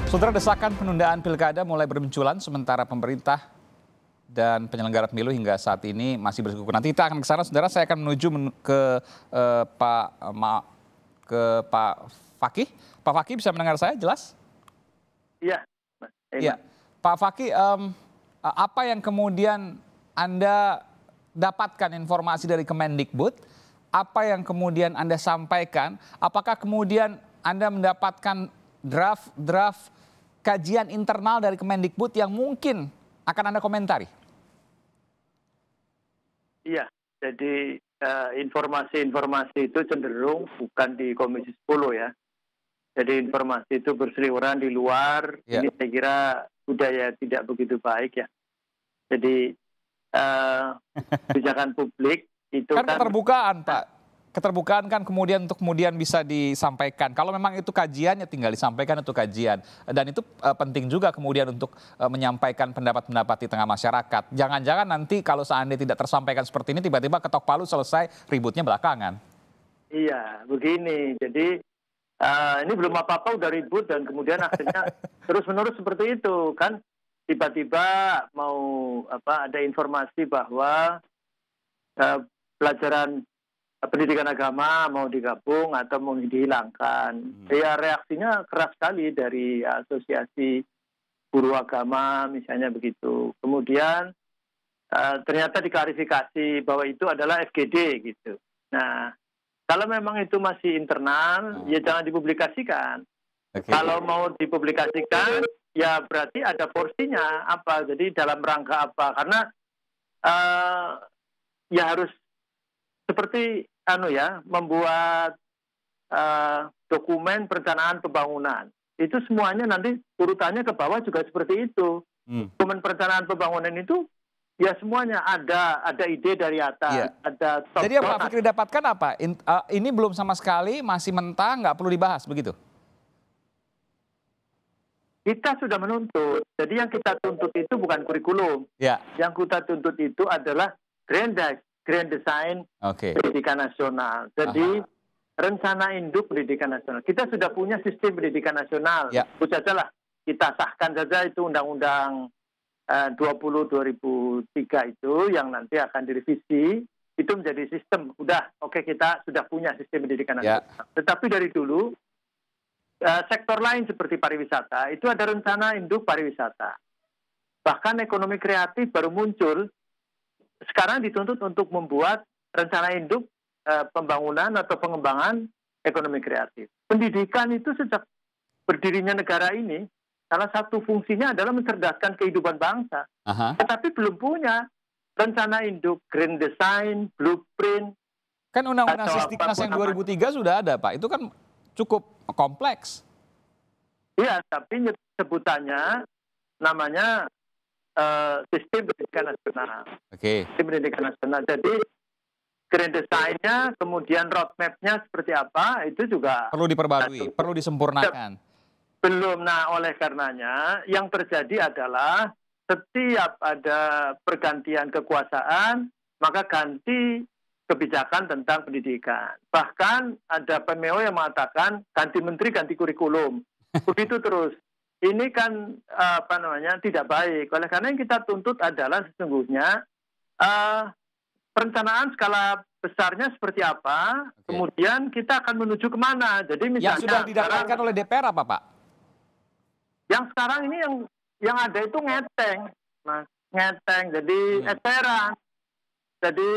Saudara, desakan penundaan pilkada mulai bermunculan sementara pemerintah dan penyelenggara pemilu hingga saat ini masih bersikukuh. Nanti kita akan ke sana, saudara. Saya akan menuju ke Pak Fakih. Pak Fakih, bisa mendengar saya jelas? Iya, Mas. Iya, Pak Fakih, apa yang kemudian Anda dapatkan informasi dari Kemendikbud? Apa yang kemudian Anda sampaikan? Apakah kemudian Anda mendapatkan draft kajian internal dari Kemendikbud yang mungkin akan Anda komentari? Iya, jadi informasi-informasi itu cenderung bukan di Komisi 10 ya. Jadi informasi itu berseliweran di luar. Ya. Ini saya kira budaya tidak begitu baik ya. Jadi kebijakan publik itu Kan keterbukaan, Pak. Keterbukaan kan kemudian untuk kemudian bisa disampaikan. Kalau memang itu kajiannya tinggal disampaikan itu kajian. Dan itu penting juga kemudian untuk menyampaikan pendapat-pendapat di tengah masyarakat. Jangan-jangan nanti kalau seandainya tidak tersampaikan seperti ini tiba-tiba ketok palu selesai, ributnya belakangan. Iya, begini. Jadi ini belum apa-apa udah ribut dan kemudian akhirnya terus-menerus seperti itu kan. Tiba-tiba mau ada informasi bahwa pelajaran pendidikan agama mau digabung atau mau dihilangkan. Ya reaksinya keras sekali dari asosiasi guru agama misalnya begitu. Kemudian ternyata diklarifikasi bahwa itu adalah FGD gitu. Nah, kalau memang itu masih internal, ya jangan dipublikasikan. Okay. Kalau mau dipublikasikan, ya berarti ada porsinya apa. Jadi dalam rangka apa? Karena ya harus seperti membuat dokumen perencanaan pembangunan. Itu semuanya nanti urutannya ke bawah juga seperti itu. Dokumen perencanaan pembangunan itu ya semuanya ada ide dari atas, ada top. Jadi yang Pak Fikri dapatkan apa? Ini belum sama sekali, masih mentah, nggak perlu dibahas begitu? Kita sudah menuntut. Jadi yang kita tuntut itu bukan kurikulum. Ya. Yang kita tuntut itu adalah grand design pendidikan nasional. Jadi rencana induk pendidikan nasional. Kita sudah punya sistem pendidikan nasional. Ya. Itu sajalah kita sahkan saja itu Undang-Undang 20/2003 itu yang nanti akan direvisi. Itu menjadi sistem. Oke, kita sudah punya sistem pendidikan nasional. Tetapi dari dulu sektor lain seperti pariwisata itu ada rencana induk pariwisata. Bahkan ekonomi kreatif baru muncul. Sekarang dituntut untuk membuat rencana induk pembangunan atau pengembangan ekonomi kreatif. Pendidikan itu sejak berdirinya negara ini, salah satu fungsinya adalah mencerdaskan kehidupan bangsa. Tetapi belum punya rencana induk, grand design, blueprint. Kan Undang-Undang Sisdiknas yang 2003 sudah ada, Pak. Itu kan cukup kompleks. Iya, tapi sebutannya namanya sistem pendidikan nasional. Sistem pendidikan nasional. Jadi grand design-nya, kemudian roadmap-nya seperti apa, itu juga perlu diperbarui, perlu disempurnakan. Belum. Nah, oleh karenanya yang terjadi adalah setiap ada pergantian kekuasaan, maka ganti kebijakan tentang pendidikan. Bahkan ada PMO yang mengatakan ganti menteri, ganti kurikulum. Begitu terus. Ini kan tidak baik. Oleh karena yang kita tuntut adalah sesungguhnya perencanaan skala besarnya seperti apa, kemudian kita akan menuju kemana. Jadi misalnya yang sudah didapatkan oleh DPR apa, Pak? Yang sekarang ini yang ada itu ngeteng, Mas. Ngeteng, jadi eceran. Jadi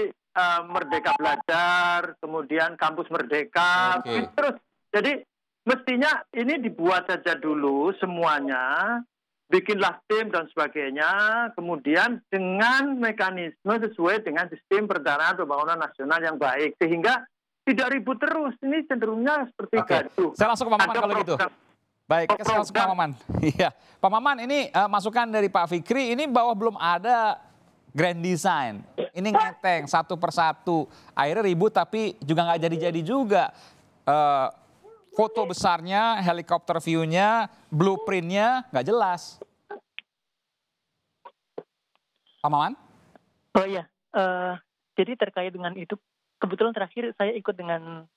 Merdeka Belajar, kemudian Kampus Merdeka, terus. Jadi mestinya ini dibuat saja dulu semuanya, bikinlah tim dan sebagainya, kemudian dengan mekanisme sesuai dengan sistem perencanaan pembangunan nasional yang baik, sehingga tidak ribut terus. Ini cenderungnya seperti gaduh. Saya langsung ke Pak Maman kalau gitu. Baik, saya langsung ke Pak Maman. Iya, Pak Maman, ini masukan dari Pak Fikri, ini bahwa belum ada grand design. Ini ngeteng satu persatu. Akhirnya ribut tapi juga nggak jadi-jadi juga. Foto besarnya, helikopter view-nya, blueprint-nya nggak jelas. Pak Maman? Oh iya, jadi terkait dengan itu, kebetulan terakhir saya ikut dengan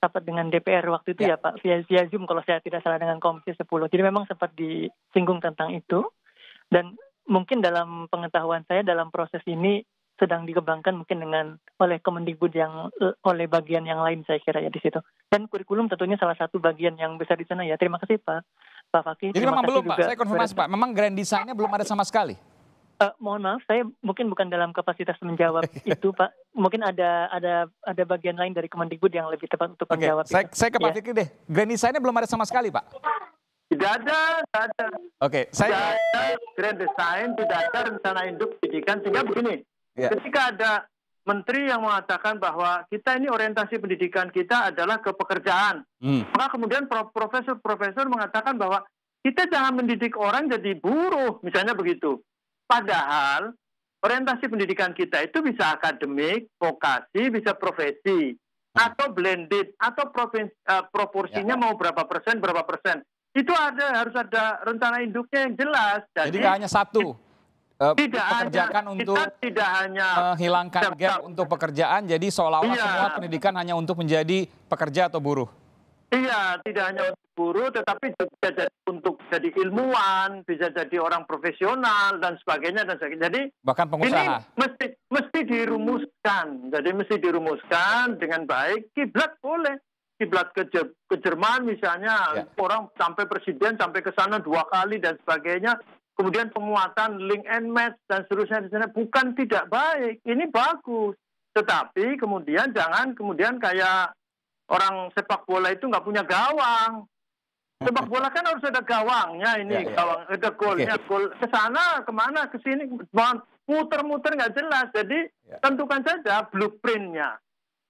rapat dengan DPR waktu itu ya Pak, via Zoom kalau saya tidak salah dengan Komisi 10. Jadi memang sempat disinggung tentang itu. Dan mungkin dalam pengetahuan saya dalam proses ini sedang dikembangkan mungkin oleh Kemendikbud oleh bagian yang lain saya kira ya di situ. Dan kurikulum tentunya salah satu bagian yang besar di sana ya. Terima kasih Pak Fakih. Jadi memang belum Pak, saya konfirmasi Pak, memang grand design-nya belum ada sama sekali? Mohon maaf, saya mungkin bukan dalam kapasitas menjawab itu Pak. Mungkin ada bagian lain dari Kemendikbud yang lebih tepat untuk menjawab itu. Saya ke Pak Fikri deh, grand design-nya belum ada sama sekali Pak? Tidak ada. Oke, tidak ada grand design, tidak ada rencana induk pendidikan, sehingga begini. Ketika ada menteri yang mengatakan bahwa kita ini orientasi pendidikan kita adalah ke pekerjaan, maka kemudian profesor mengatakan bahwa kita jangan mendidik orang jadi buruh, misalnya begitu. Padahal orientasi pendidikan kita itu bisa akademik, vokasi, bisa profesi, atau blended, atau proporsinya mau berapa persen. Itu harus ada rencana induknya yang jelas. Jadi nggak hanya satu. Tidak hanya menghilangkan gap untuk pekerjaan, jadi seolah-olah semua pendidikan hanya untuk menjadi pekerja atau buruh. Iya, tidak hanya untuk buruh, tetapi juga bisa jadi untuk jadi ilmuwan, bisa jadi orang profesional dan sebagainya. Jadi bahkan pengusaha. Ini mesti dirumuskan. Jadi mesti dirumuskan dengan baik. Kiblat boleh. Kiblat ke Jerman misalnya, orang sampai presiden sampai ke sana 2 kali dan sebagainya. Kemudian penguatan link and match dan seterusnya di sana bukan tidak baik, ini bagus. Tetapi kemudian jangan kayak orang sepak bola itu nggak punya gawang. Sepak bola kan harus ada gawangnya ini, gawang ada golnya, gol ke sana kemana ke sini, muter-muter nggak jelas. Jadi tentukan saja blueprintnya,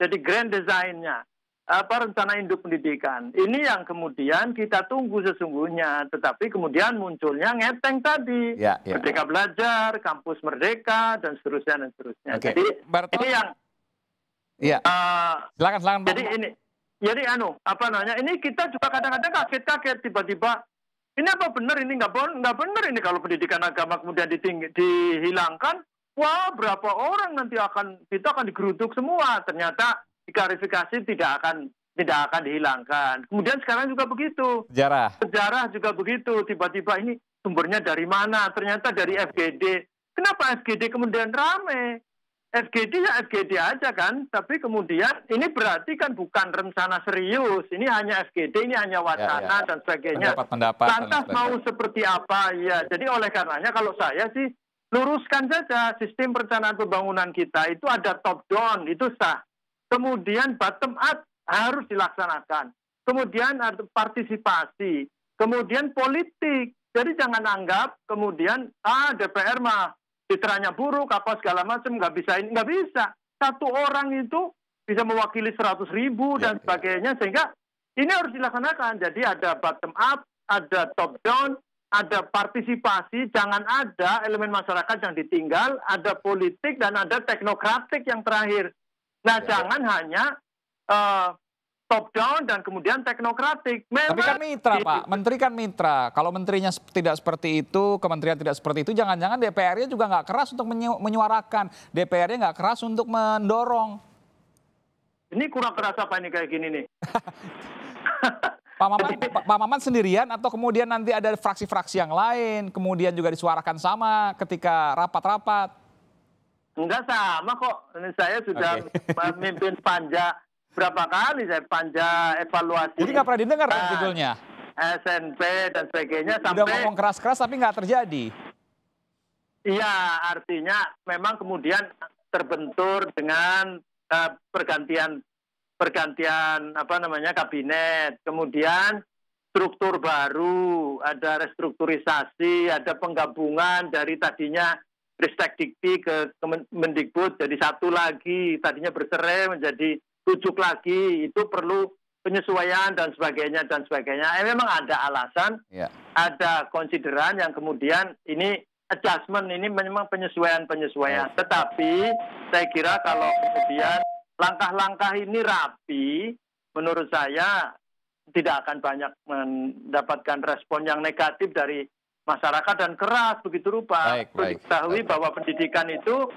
jadi grand design-nya. Rencana induk pendidikan. Ini yang kemudian kita tunggu sesungguhnya. Tetapi kemudian munculnya ngeteng tadi. Merdeka Belajar, Kampus Merdeka, dan seterusnya. Jadi ini yang... Silakan. Ini kita juga kadang-kadang kaget-kaget tiba-tiba. Ini apa benar ini? Nggak benar ini kalau pendidikan agama kemudian dihilangkan. Wah, berapa orang nanti kita akan digeruduk semua. Ternyata diklarifikasi tidak akan dihilangkan. Kemudian sekarang juga begitu. Sejarah juga begitu. Tiba-tiba ini sumbernya dari mana? Ternyata dari FGD. Kenapa FGD kemudian rame? FGD ya FGD aja kan. Tapi kemudian ini berarti kan bukan rencana serius. Ini hanya FGD, ini hanya wacana dan sebagainya. Lantas mau seperti apa? Ya, jadi oleh karenanya kalau saya sih luruskan saja sistem perencanaan pembangunan kita itu ada top down, itu sah. Kemudian bottom up harus dilaksanakan. Kemudian ada partisipasi. Kemudian politik. Jadi jangan anggap kemudian DPR mah citranya buruk apa segala macam nggak bisa. Satu orang itu bisa mewakili 100.000 dan sebagainya, sehingga ini harus dilaksanakan. Jadi ada bottom up, ada top down, ada partisipasi. Jangan ada elemen masyarakat yang ditinggal, ada politik dan ada teknokratik yang terakhir. Nah, jangan hanya top down dan kemudian teknokratik. Tapi kan mitra, Pak. Menteri kan mitra. Kalau menterinya tidak seperti itu, kementerian tidak seperti itu, jangan-jangan DPR-nya juga nggak keras untuk menyuarakan. DPR-nya nggak keras untuk mendorong. Ini kurang keras apa ini kayak gini nih? Pak Maman sendirian atau kemudian nanti ada fraksi-fraksi yang lain, kemudian juga disuarakan sama ketika rapat-rapat? Enggak sama kok. Saya sudah memimpin panja berapa kali, saya panja evaluasi. Jadi nggak pernah didengar kan judulnya? SNP dan sebagainya. Sampai udah ngomong keras-keras tapi nggak terjadi. Iya, artinya memang kemudian terbentur dengan pergantian kabinet. Kemudian struktur baru, ada restrukturisasi, ada penggabungan dari tadinya Ristek Dikti ke Mendikbud jadi satu lagi, tadinya bercerai menjadi 7 lagi, itu perlu penyesuaian dan sebagainya. Memang ada alasan, ada konsideran yang kemudian ini adjustment, ini memang penyesuaian. Tetapi saya kira kalau kemudian langkah-langkah ini rapi, menurut saya tidak akan banyak mendapatkan respon yang negatif dari masyarakat dan keras begitu rupa. Diketahui bahwa pendidikan itu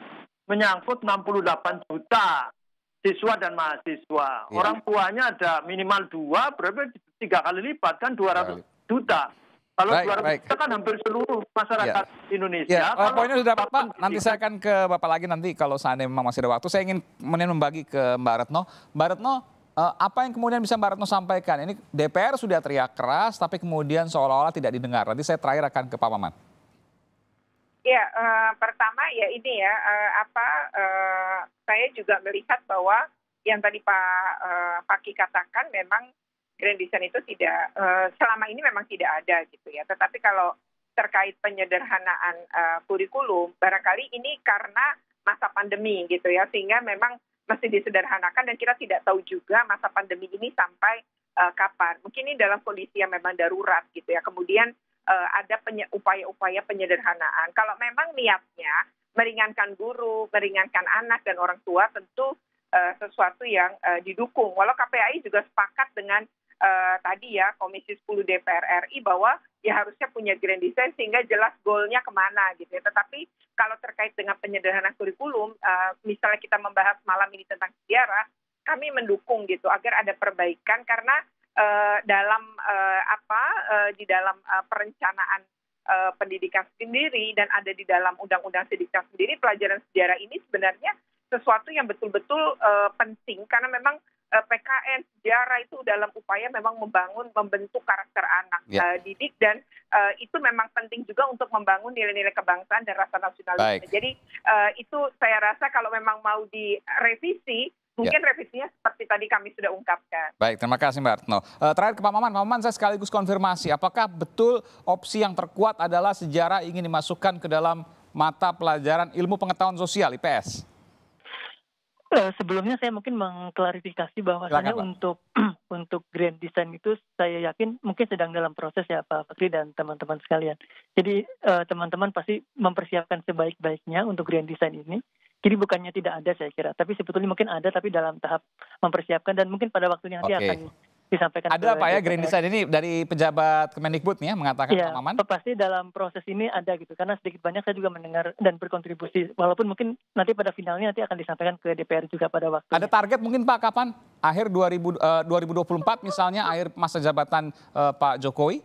menyangkut 68 juta siswa dan mahasiswa. Ya. Orang tuanya ada minimal 2, berarti 3 kali lipat kan 200 juta. Kalau 200 juta kan hampir seluruh masyarakat Indonesia. Ya. Poinnya sudah Pak. Nanti saya akan ke Bapak lagi nanti kalau seandainya memang masih ada waktu. Saya ingin kemudian membagi ke Mbak Retno. Mbak Retno, apa yang kemudian bisa Mbak Retno sampaikan? Ini DPR sudah teriak keras, tapi kemudian seolah-olah tidak didengar. Nanti saya terakhir akan ke Pak Maman. Ya, pertama ya ini ya, saya juga melihat bahwa yang tadi Pak Fakih katakan memang grand design itu tidak, selama ini memang tidak ada gitu ya. Tetapi kalau terkait penyederhanaan kurikulum, barangkali ini karena masa pandemi gitu ya, sehingga memang mesti disederhanakan dan kita tidak tahu juga masa pandemi ini sampai kapan. Mungkin ini dalam kondisi yang memang darurat gitu ya. Kemudian ada upaya-upaya penyederhanaan. Kalau memang niatnya meringankan guru, meringankan anak dan orang tua, tentu sesuatu yang didukung. Walau KPAI juga sepakat dengan tadi ya Komisi 10 DPR RI bahwa ya harusnya punya grand design sehingga jelas goalnya kemana gitu ya. Tetapi kalau terkait dengan penyederhanaan kurikulum, misalnya kita membahas malam ini tentang sejarah, kami mendukung gitu agar ada perbaikan karena di dalam perencanaan pendidikan sendiri dan ada di dalam Undang-Undang Sidiknas sendiri, pelajaran sejarah ini sebenarnya sesuatu yang betul-betul penting karena memang PKN sejarah itu dalam upaya memang membentuk karakter anak didik dan itu memang penting juga untuk membangun nilai-nilai kebangsaan dan rasa nasionalisme. Jadi itu saya rasa kalau memang mau direvisi, mungkin revisinya seperti tadi kami sudah ungkapkan. Baik, terima kasih Mbak Retno. Terakhir ke Pak Maman. Pak Maman, saya sekaligus konfirmasi. Apakah betul opsi yang terkuat adalah sejarah ingin dimasukkan ke dalam mata pelajaran ilmu pengetahuan sosial, IPS? Sebelumnya saya mungkin mengklarifikasi bahwasannya untuk grand design itu saya yakin mungkin sedang dalam proses ya Pak Fakih dan teman-teman sekalian. Jadi teman-teman pasti mempersiapkan sebaik-baiknya untuk grand design ini. Jadi bukannya tidak ada saya kira, tapi sebetulnya mungkin ada tapi dalam tahap mempersiapkan dan mungkin pada waktunya nanti akan disampaikan. Ada Pak ya grand design ini dari pejabat Kemendikbud ya mengatakan Pak Maman? Ya, pasti dalam proses ini ada gitu karena sedikit banyak saya juga mendengar dan berkontribusi walaupun mungkin nanti pada finalnya nanti akan disampaikan ke DPR juga pada waktunya. Ada target mungkin Pak kapan? Akhir 2024 misalnya akhir masa jabatan Pak Jokowi?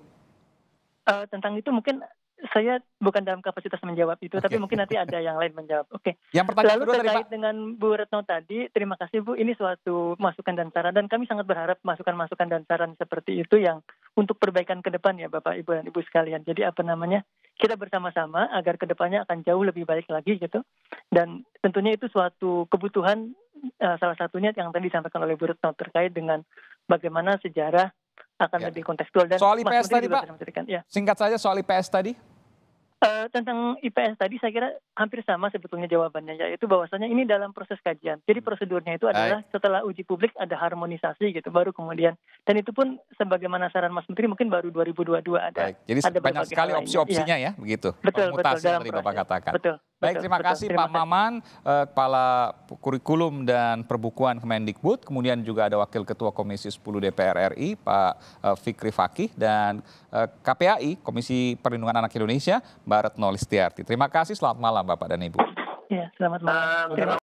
Tentang itu mungkin saya bukan dalam kapasitas menjawab itu, tapi mungkin nanti ada yang lain menjawab. Yang pertanyaan lalu terkait dengan Bu Retno tadi, terima kasih Bu, ini suatu masukan dan saran, dan kami sangat berharap masukan-masukan dan saran seperti itu yang untuk perbaikan ke depan ya Bapak, Ibu, dan Ibu sekalian. Jadi kita bersama-sama agar ke depannya akan jauh lebih baik lagi gitu. Dan tentunya itu suatu kebutuhan, salah satunya yang tadi disampaikan oleh Bu Retno terkait dengan bagaimana sejarah akan lebih kontekstual. Dan soal IPS tadi Pak, singkat saja soal IPS tadi. Tentang IPS tadi saya kira hampir sama sebetulnya jawabannya, yaitu bahwasanya ini dalam proses kajian. Jadi prosedurnya itu adalah setelah uji publik ada harmonisasi gitu, baru kemudian. Dan itu pun sebagaimana saran Mas Menteri mungkin baru 2022 ada. Jadi ada banyak sekali opsi-opsinya ya begitu. Betul, mutasi yang tadi Bapak katakan. Baik, terima kasih Pak Maman, Kepala Kurikulum dan Perbukuan Kemendikbud, kemudian juga ada Wakil Ketua Komisi 10 DPR RI, Pak Fikri Fakih, dan KPAI, Komisi Perlindungan Anak Indonesia, Mbak Retno Listiarti. Terima kasih, selamat malam Bapak dan Ibu. Ya, selamat malam.